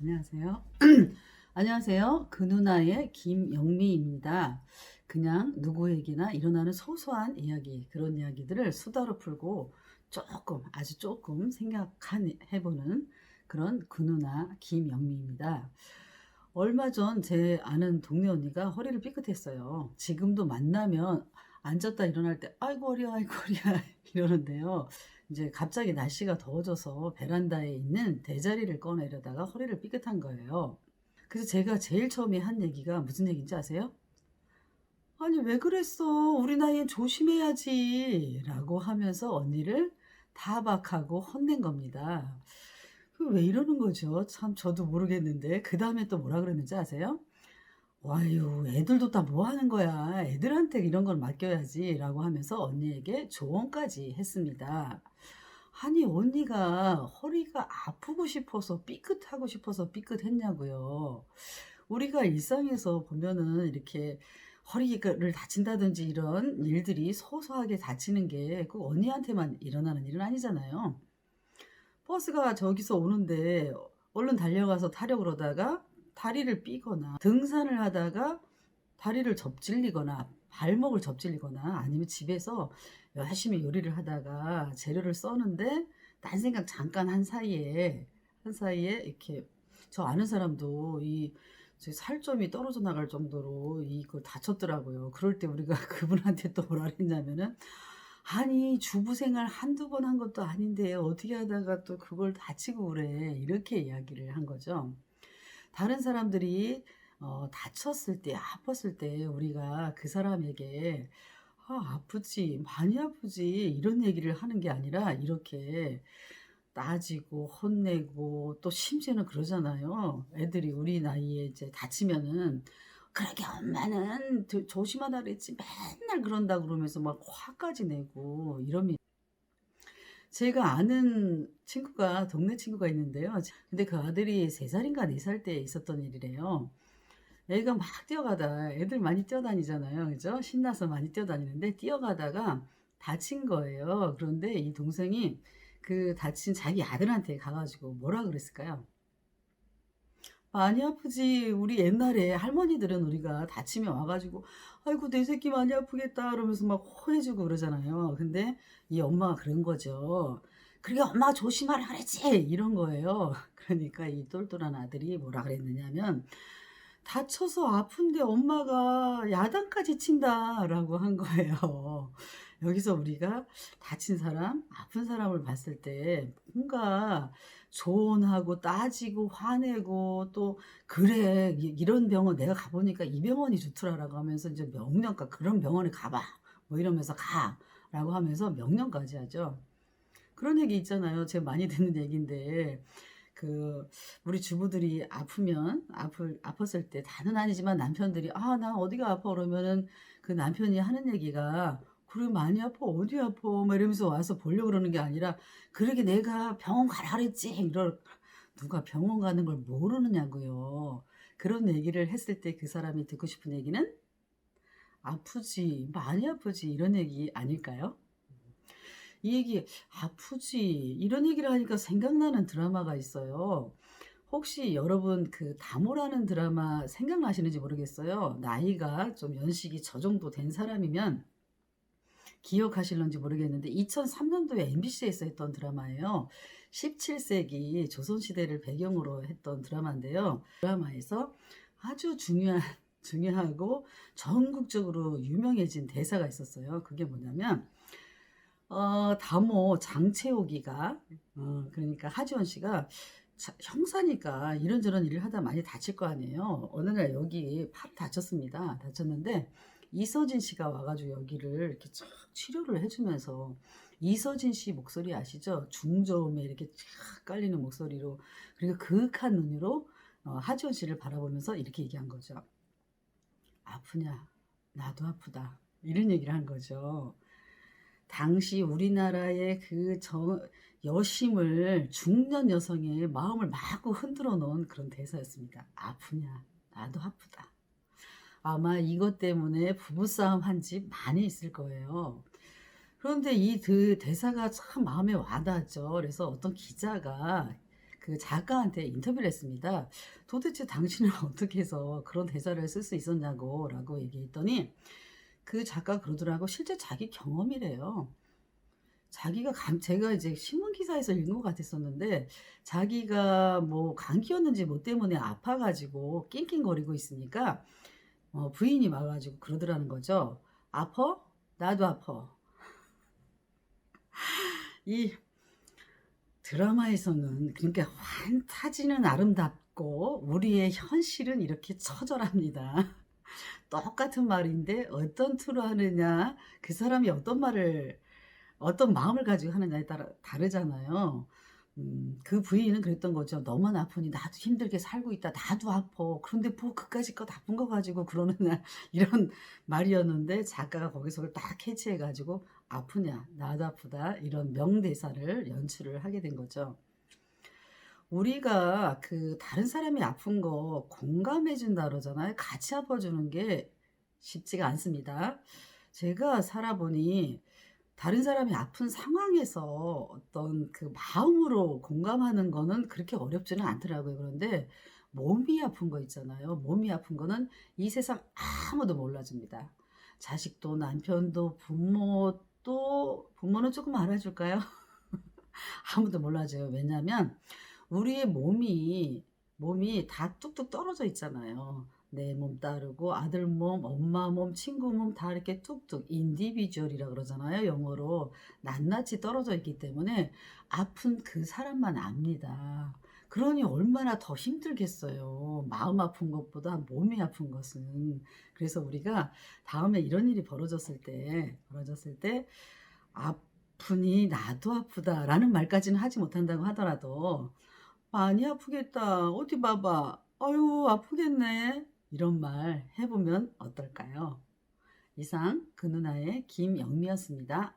안녕하세요. 안녕하세요. 그 누나의 김영미입니다. 그냥 누구에게나 일어나는 소소한 이야기, 그런 이야기들을 수다로 풀고 아주 조금 생각해보는 그런 그 누나 김영미입니다. 얼마 전 제 아는 동네 언니가 허리를 삐끗했어요. 지금도 만나면 앉았다 일어날 때 아이고 허리야 아이고 허리야 이러는데요. 이제 갑자기 날씨가 더워져서 베란다에 있는 대자리를 꺼내려다가 허리를 삐끗한 거예요. 그래서 제가 제일 처음에 한 얘기가 무슨 얘기인지 아세요? 아니 왜 그랬어? 우리 나이엔 조심해야지 라고 하면서 언니를 타박하고 혼낸 겁니다. 왜 이러는 거죠? 참 저도 모르겠는데 그 다음에 또 뭐라 그랬는지 아세요? 와유, 애들도 다 뭐 하는 거야. 애들한테 이런 걸 맡겨야지. 라고 하면서 언니에게 조언까지 했습니다. 아니, 언니가 허리가 아프고 싶어서 삐끗하고 싶어서 삐끗했냐고요. 우리가 일상에서 보면은 이렇게 허리를 다친다든지 이런 일들이 소소하게 다치는 게 꼭 언니한테만 일어나는 일은 아니잖아요. 버스가 저기서 오는데 얼른 달려가서 타려고 그러다가 다리를 삐거나 등산을 하다가 다리를 접질리거나 발목을 접질리거나 아니면 집에서 열심히 요리를 하다가 재료를 써는데 딴 생각 잠깐 한 사이에 이렇게 저 아는 사람도 이 살점이 떨어져 나갈 정도로 이걸 다쳤더라고요. 그럴 때 우리가 그분한테 또 뭐라 그랬냐면은 아니 주부 생활 한두 번 한 것도 아닌데 어떻게 하다가 또 그걸 다치고 그래. 이렇게 이야기를 한 거죠. 다른 사람들이 다쳤을 때, 아팠을 때 우리가 그 사람에게 아프지, 많이 아프지 이런 얘기를 하는 게 아니라 이렇게 따지고 혼내고 또 심지어는 그러잖아요. 애들이 우리 나이에 이제 다치면은 그러게 엄마는 조심하라 그랬지 맨날 그런다 그러면서 막 화까지 내고 이러면 제가 아는 친구가 동네 친구가 있는데요. 근데 그 아들이 3살인가 4살 때 있었던 일이래요. 애가 막 뛰어가다 애들 많이 뛰어다니잖아요. 그죠? 신나서 많이 뛰어다니는데 뛰어가다가 다친 거예요. 그런데 이 동생이 그 다친 자기 아들한테 가가지고 뭐라 그랬을까요? 많이 아프지. 우리 옛날에 할머니들은 우리가 다치면 와가지고 아이고 내 새끼 많이 아프겠다 그러면서 막 호해주고 그러잖아요. 근데 이 엄마가 그런 거죠. 그러게 엄마가 조심하라 그랬지 이런 거예요. 그러니까 이 똘똘한 아들이 뭐라 그랬느냐면 다쳐서 아픈데 엄마가 야단까지 친다라고 한 거예요. 여기서 우리가 다친 사람, 아픈 사람을 봤을 때 뭔가 조언하고 따지고 화내고 또 그래 이런 병원 내가 가보니까 이 병원이 좋더라라고 하면서 이제 명령까 그런 병원에 가봐 뭐 이러면서 가라고 하면서 명령까지 하죠. 그런 얘기 있잖아요. 제가 많이 듣는 얘기인데 그 우리 주부들이 아팠을 때 다는 아니지만 남편들이 나 어디가 아파 그러면은 그 남편이 하는 얘기가 그래 많이 아파 어디 아파 막 이러면서 와서 보려고 그러는 게 아니라 그러게 내가 병원 가라 그랬지 이럴 누가 병원 가는 걸 모르느냐고요. 그런 얘기를 했을 때 그 사람이 듣고 싶은 얘기는 아프지 많이 아프지 이런 얘기 아닐까요? 이 얘기 아프지 이런 얘기를 하니까 생각나는 드라마가 있어요. 혹시 여러분 그 다모라는 드라마 생각나시는지 모르겠어요. 나이가 좀 연식이 저 정도 된 사람이면 기억하실런지 모르겠는데 2003년도에 MBC에서 했던 드라마예요. 17세기 조선시대를 배경으로 했던 드라마인데요. 드라마에서 아주 중요하고 전국적으로 유명해진 대사가 있었어요. 그게 뭐냐면 다모 장채옥이가 그러니까 하지원 씨가 형사니까 이런저런 일을 하다 많이 다칠 거 아니에요. 어느 날 여기 팔 다쳤습니다. 다쳤는데 이서진 씨가 와가지고 여기를 이렇게 쫙 치료를 해주면서 이서진 씨 목소리 아시죠? 중저음에 이렇게 쫙 깔리는 목소리로 그리고 그윽한 눈으로 하지원 씨를 바라보면서 이렇게 얘기한 거죠. 아프냐? 나도 아프다. 이런 얘기를 한 거죠. 당시 우리나라의 여심을 중년 여성의 마음을 마구 흔들어 놓은 그런 대사였습니다. 아프냐? 나도 아프다. 아마 이것 때문에 부부싸움 한 집 많이 있을 거예요. 그런데 이 대사가 참 마음에 와닿았죠. 그래서 어떤 기자가 그 작가한테 인터뷰를 했습니다. "도대체 당신은 어떻게 해서 그런 대사를 쓸 수 있었냐."고 라고 얘기했더니 그 작가가 그러더라고 실제 자기 경험이래요. 자기가 제가 이제 신문 기사에서 읽은 것 같았었는데 자기가 뭐 감기였는지 뭐 때문에 아파 가지고 낑낑거리고 있으니까 부인이 와 가지고 그러더라는 거죠. "아파? 나도 아파." 이 드라마에서는 그러니까 환타지는 아름답고 우리의 현실은 이렇게 처절합니다. 똑같은 말인데 어떤 투로 하느냐, 그 사람이 어떤 마음을 가지고 하느냐에 따라 다르잖아요. 그 부인은 그랬던 거죠. "너만 아프니 나도 힘들게 살고 있다. 나도 아파. 그런데 뭐 그까짓 나쁜 거 가지고 그러느냐." 이런 말이었는데 작가가 거기서 그걸 딱 캐치해 가지고 "아프냐? 나도 아프다." 이런 명대사를 연출을 하게 된 거죠. 우리가 그 다른 사람이 아픈 거 공감해 준다 그러잖아요. 같이 아파 주는 게 쉽지가 않습니다. 제가 살아보니 다른 사람이 아픈 상황에서 어떤 그 마음으로 공감하는 거는 그렇게 어렵지는 않더라고요. 그런데 몸이 아픈 거 있잖아요. 몸이 아픈 거는 이 세상 아무도 몰라줍니다. 자식도 남편도 부모는 조금 알아줄까요? 아무도 몰라줘요. 왜냐하면 우리의 몸이 다 뚝뚝 떨어져 있잖아요. 내 몸 따르고 아들 몸, 엄마 몸, 친구 몸 다 이렇게 뚝뚝 인디비주얼이라 그러잖아요, 영어로. 낱낱이 떨어져 있기 때문에 아픈 그 사람만 압니다. 그러니 얼마나 더 힘들겠어요. 마음 아픈 것보다 몸이 아픈 것은. 그래서 우리가 다음에 이런 일이 벌어졌을 때 "아프니 나도 아프다."라는 말까지는 하지 못한다고 하더라도 "많이 아프겠다. 어디 봐 봐. 아유 아프겠네." 이런 말 해 보면 어떨까요? 이상 그 누나의 김영미였습니다.